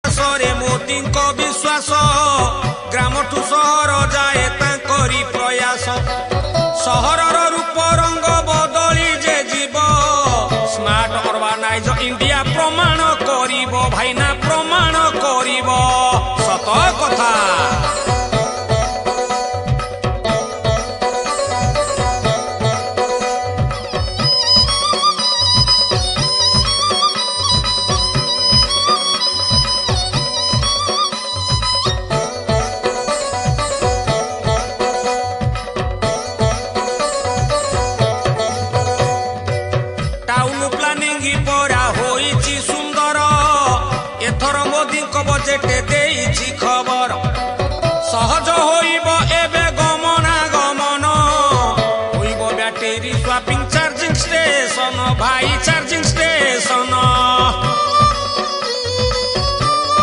ବିକାଶରେ ମୋଦିଙ୍କ ବିଶ୍ୱାସ ଗ୍ରାମଠୁ ସହର ଯାଏ ତାଙ୍କରି ପ୍ରୟାସ ସହରର ରୂପ ରଙ୍ଗ ବଦଳି ଯେ ଯିବ ସ୍ମାର୍ଟ ଅର୍ବାନାଇଜ ଇଣ୍ଡିଆ ପ୍ରମାଣ କରିବ ଭାଇନା ପ୍ରମାଣ କରିବ ସତ କଥା। बजेटे देइछि खबर सहज होइब एबे गमनागमन होइब ब्याटेरी स्वापिंग चार्जिंग स्टेशन भाई चार्जिंग